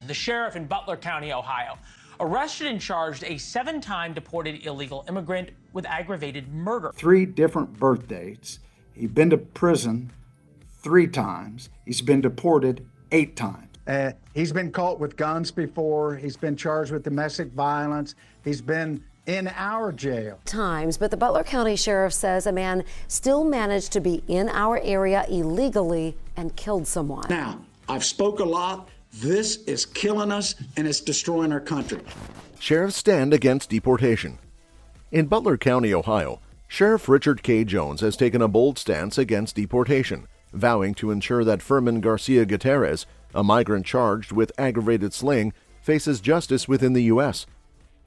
The sheriff in Butler County, Ohio, arrested and charged a 7-time deported illegal immigrant with aggravated murder. 3 different birth dates. He's been to prison 3 times. He's been deported 8 times. He's been caught with guns before. He's been charged with domestic violence. He's been in our jail times, but the Butler County Sheriff says a man still managed to be in our area illegally and killed someone. Now, I've spoke a lot. This is killing us and it's destroying our country. Sheriffs stand against deportation. In Butler County, Ohio, Sheriff Richard K. Jones has taken a bold stance against deportation, vowing to ensure that Furman Garcia Gutierrez, a migrant charged with aggravated slaying, faces justice within the U.S.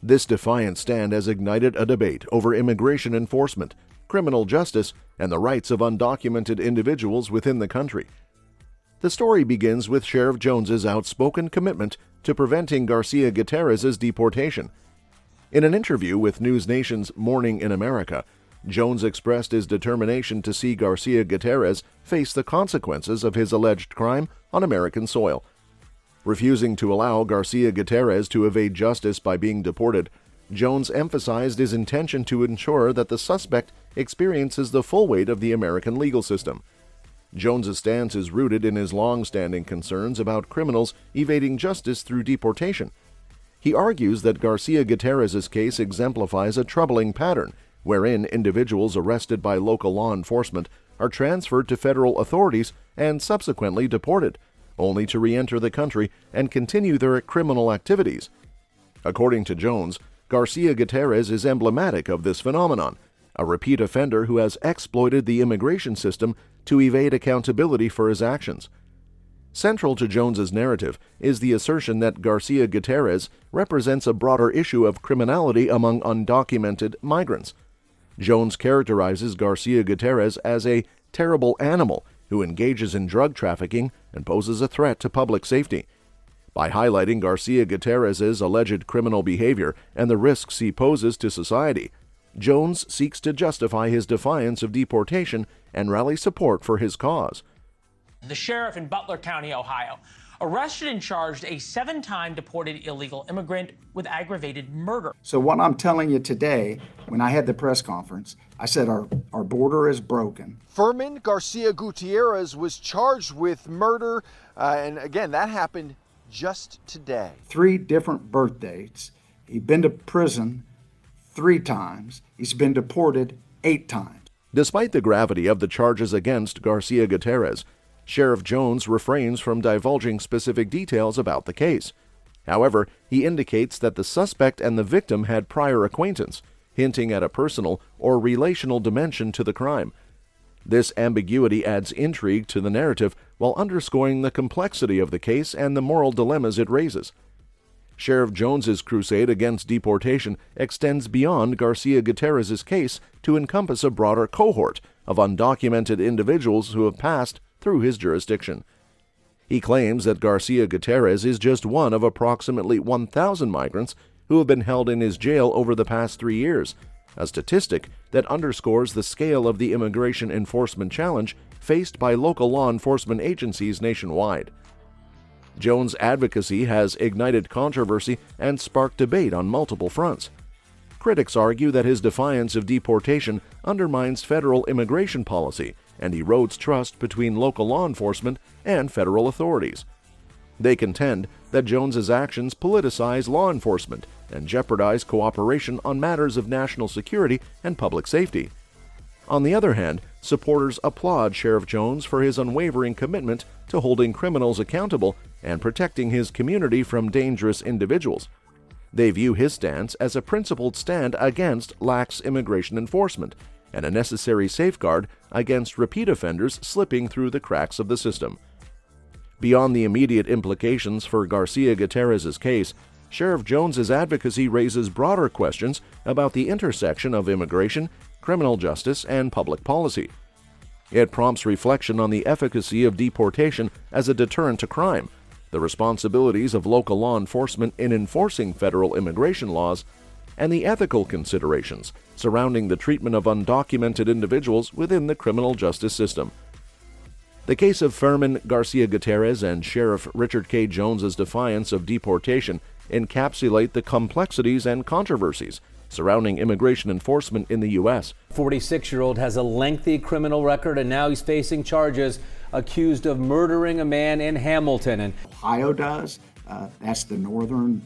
This defiant stand has ignited a debate over immigration enforcement, criminal justice, and the rights of undocumented individuals within the country. The story begins with Sheriff Jones's outspoken commitment to preventing Garcia Gutierrez's deportation. In an interview with News Nation's Morning in America, Jones expressed his determination to see Garcia Gutierrez face the consequences of his alleged crime on American soil. Refusing to allow Garcia Gutierrez to evade justice by being deported, Jones emphasized his intention to ensure that the suspect experiences the full weight of the American legal system. Jones's stance is rooted in his long-standing concerns about criminals evading justice through deportation. He argues that Garcia Gutierrez's case exemplifies a troubling pattern wherein individuals arrested by local law enforcement are transferred to federal authorities and subsequently deported, only to re-enter the country and continue their criminal activities. According to Jones, Garcia Gutierrez is emblematic of this phenomenon, a repeat offender who has exploited the immigration system to evade accountability for his actions. Central to Jones's narrative is the assertion that Garcia Gutierrez represents a broader issue of criminality among undocumented migrants. Jones characterizes Garcia Gutierrez as a terrible animal who engages in drug trafficking and poses a threat to public safety. By highlighting Garcia Gutierrez's alleged criminal behavior and the risks he poses to society, Jones seeks to justify his defiance of deportation and rally support for his cause. The sheriff in Butler County, Ohio, arrested and charged a 7-time deported illegal immigrant with aggravated murder. So what I'm telling you today, when I had the press conference, I said our border is broken. Furman Garcia Gutierrez was charged with murder, and again, that happened just today. 3 different birth dates. He's been to prison 3 times. He's been deported 8 times. Despite the gravity of the charges against Garcia Gutierrez, Sheriff Jones refrains from divulging specific details about the case. However, he indicates that the suspect and the victim had prior acquaintance, hinting at a personal or relational dimension to the crime. This ambiguity adds intrigue to the narrative while underscoring the complexity of the case and the moral dilemmas it raises. Sheriff Jones's crusade against deportation extends beyond Garcia Gutierrez's case to encompass a broader cohort of undocumented individuals who have passed through his jurisdiction. He claims that Garcia Gutierrez is just one of approximately 1,000 migrants who have been held in his jail over the past 3 years, a statistic that underscores the scale of the immigration enforcement challenge faced by local law enforcement agencies nationwide. Jones' advocacy has ignited controversy and sparked debate on multiple fronts. Critics argue that his defiance of deportation undermines federal immigration policy and erodes trust between local law enforcement and federal authorities. They contend that Jones's actions politicize law enforcement and jeopardize cooperation on matters of national security and public safety. On the other hand, supporters applaud Sheriff Jones for his unwavering commitment to holding criminals accountable and protecting his community from dangerous individuals. They view his stance as a principled stand against lax immigration enforcement and a necessary safeguard against repeat offenders slipping through the cracks of the system. Beyond the immediate implications for Garcia Gutierrez's case, Sheriff Jones's advocacy raises broader questions about the intersection of immigration, criminal justice, and public policy. It prompts reflection on the efficacy of deportation as a deterrent to crime, the responsibilities of local law enforcement in enforcing federal immigration laws, and the ethical considerations surrounding the treatment of undocumented individuals within the criminal justice system. The case of Fireman Garcia Gutierrez and Sheriff Richard K. Jones's defiance of deportation encapsulate the complexities and controversies surrounding immigration enforcement in the U.S. 46-year-old has a lengthy criminal record, and now he's facing charges accused of murdering a man in Hamilton. And Ohio does. That's the northern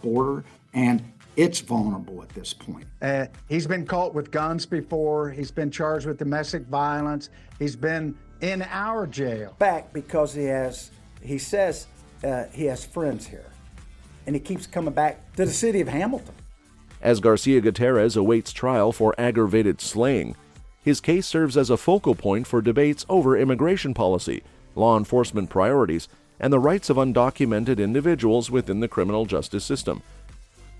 border, and it's vulnerable at this point. He's been caught with guns before. He's been charged with domestic violence. He's been in our jail. Back because he says he has friends here, and he keeps coming back to the city of Hamilton. As Garcia Gutierrez awaits trial for aggravated slaying, his case serves as a focal point for debates over immigration policy, law enforcement priorities, and the rights of undocumented individuals within the criminal justice system.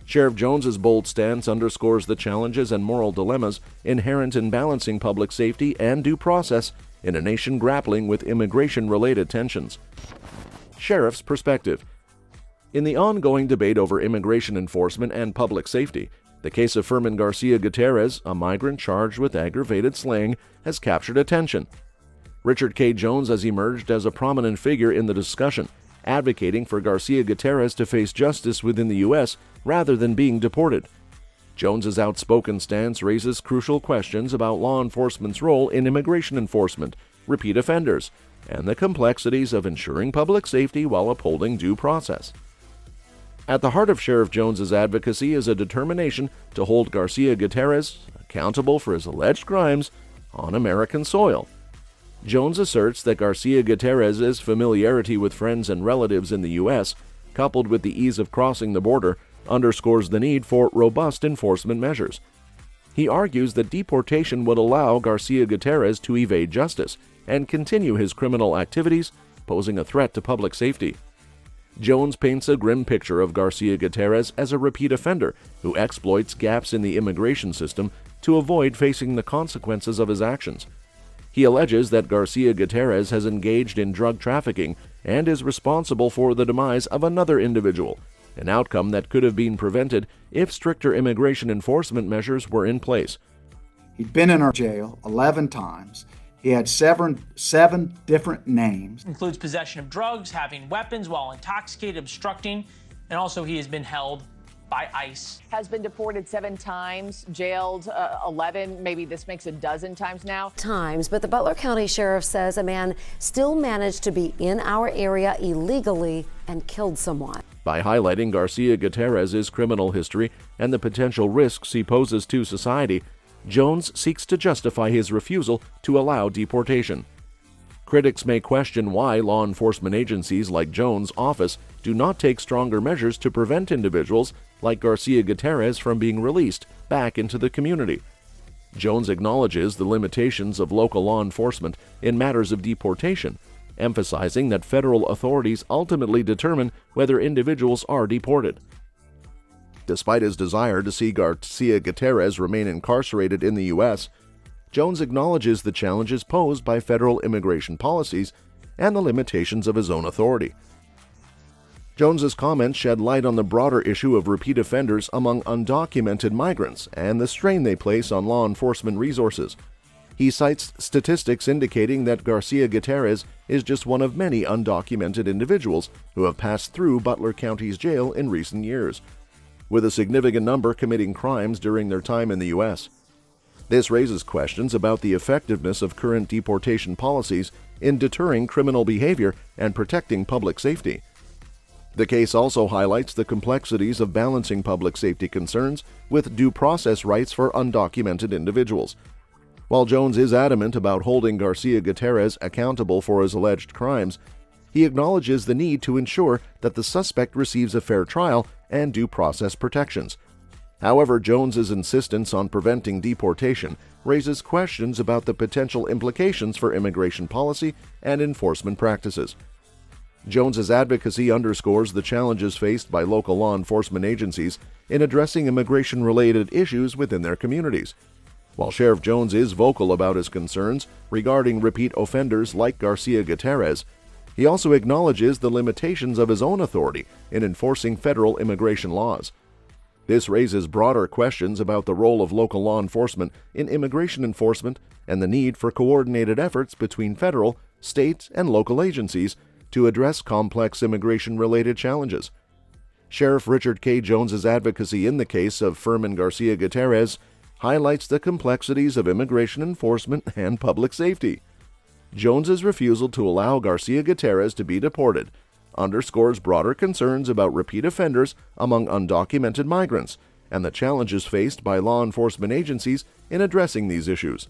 Sheriff Jones's bold stance underscores the challenges and moral dilemmas inherent in balancing public safety and due process in a nation grappling with immigration-related tensions. Sheriff's perspective. In the ongoing debate over immigration enforcement and public safety, the case of Fireman Garcia Gutierrez, a migrant charged with aggravated slaying, has captured attention. Richard K. Jones has emerged as a prominent figure in the discussion, advocating for Garcia Gutierrez to face justice within the U.S. rather than being deported. Jones's outspoken stance raises crucial questions about law enforcement's role in immigration enforcement, repeat offenders, and the complexities of ensuring public safety while upholding due process. At the heart of Sheriff Jones's advocacy is a determination to hold Garcia Gutierrez accountable for his alleged crimes on American soil. Jones asserts that Garcia Gutierrez's familiarity with friends and relatives in the U.S., coupled with the ease of crossing the border, underscores the need for robust enforcement measures. He argues that deportation would allow Garcia Gutierrez to evade justice and continue his criminal activities, posing a threat to public safety. Jones paints a grim picture of Garcia Gutierrez as a repeat offender who exploits gaps in the immigration system to avoid facing the consequences of his actions. He alleges that Garcia Gutierrez has engaged in drug trafficking and is responsible for the demise of another individual, an outcome that could have been prevented if stricter immigration enforcement measures were in place. He'd been in our jail 11 times. He had seven different names. Includes possession of drugs, having weapons while intoxicated, obstructing, and also he has been held by ICE. Has been deported 7 times, jailed 11, maybe this makes a dozen times now. But the Butler County Sheriff says a man still managed to be in our area illegally and killed someone. By highlighting Garcia Gutierrez's criminal history and the potential risks he poses to society, Jones seeks to justify his refusal to allow deportation. Critics may question why law enforcement agencies like Jones' office do not take stronger measures to prevent individuals like Garcia Gutierrez from being released back into the community. Jones acknowledges the limitations of local law enforcement in matters of deportation, emphasizing that federal authorities ultimately determine whether individuals are deported. Despite his desire to see Garcia Gutierrez remain incarcerated in the U.S., Jones acknowledges the challenges posed by federal immigration policies and the limitations of his own authority. Jones's comments shed light on the broader issue of repeat offenders among undocumented migrants and the strain they place on law enforcement resources. He cites statistics indicating that Garcia Gutierrez is just one of many undocumented individuals who have passed through Butler County's jail in recent years, with a significant number committing crimes during their time in the U.S. This raises questions about the effectiveness of current deportation policies in deterring criminal behavior and protecting public safety. The case also highlights the complexities of balancing public safety concerns with due process rights for undocumented individuals. While Jones is adamant about holding Garcia Gutierrez accountable for his alleged crimes, he acknowledges the need to ensure that the suspect receives a fair trial and due process protections. However, Jones's insistence on preventing deportation raises questions about the potential implications for immigration policy and enforcement practices. Jones's advocacy underscores the challenges faced by local law enforcement agencies in addressing immigration-related issues within their communities. While Sheriff Jones is vocal about his concerns regarding repeat offenders like Garcia Gutierrez, he also acknowledges the limitations of his own authority in enforcing federal immigration laws. This raises broader questions about the role of local law enforcement in immigration enforcement and the need for coordinated efforts between federal, state, and local agencies to address complex immigration-related challenges. Sheriff Richard K. Jones's advocacy in the case of Furman Garcia Gutierrez highlights the complexities of immigration enforcement and public safety. Jones's refusal to allow Garcia Gutierrez to be deported underscores broader concerns about repeat offenders among undocumented migrants and the challenges faced by law enforcement agencies in addressing these issues.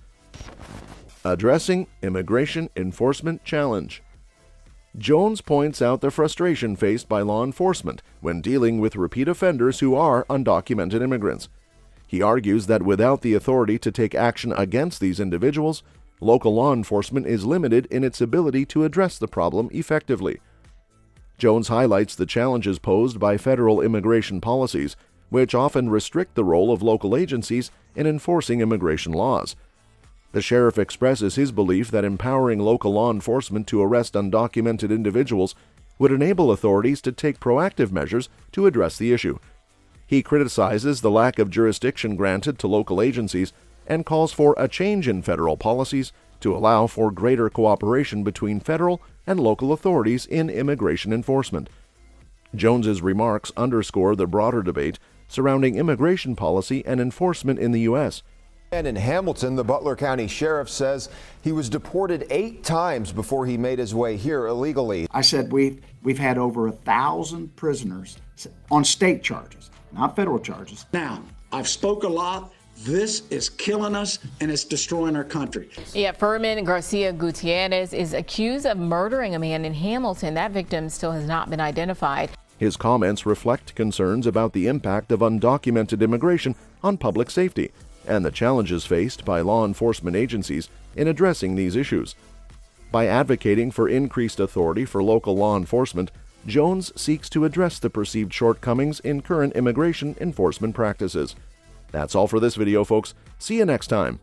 Addressing Immigration Enforcement Challenge. Jones points out the frustration faced by law enforcement when dealing with repeat offenders who are undocumented immigrants. He argues that without the authority to take action against these individuals, local law enforcement is limited in its ability to address the problem effectively. Jones highlights the challenges posed by federal immigration policies, which often restrict the role of local agencies in enforcing immigration laws. The sheriff expresses his belief that empowering local law enforcement to arrest undocumented individuals would enable authorities to take proactive measures to address the issue. He criticizes the lack of jurisdiction granted to local agencies and calls for a change in federal policies to allow for greater cooperation between federal and local authorities in immigration enforcement. Jones's remarks underscore the broader debate surrounding immigration policy and enforcement in the U.S. And in Hamilton, the Butler County Sheriff says he was deported 8 times before he made his way here illegally. I said we've had over 1,000 prisoners on state charges, not federal charges. Now, I've spoke a lot. This is killing us and it's destroying our country. Yeah, Furman Garcia Gutierrez is accused of murdering a man in Hamilton. That victim still has not been identified. His comments reflect concerns about the impact of undocumented immigration on public safety and the challenges faced by law enforcement agencies in addressing these issues. By advocating for increased authority for local law enforcement, Jones seeks to address the perceived shortcomings in current immigration enforcement practices. That's all for this video, folks. See you next time.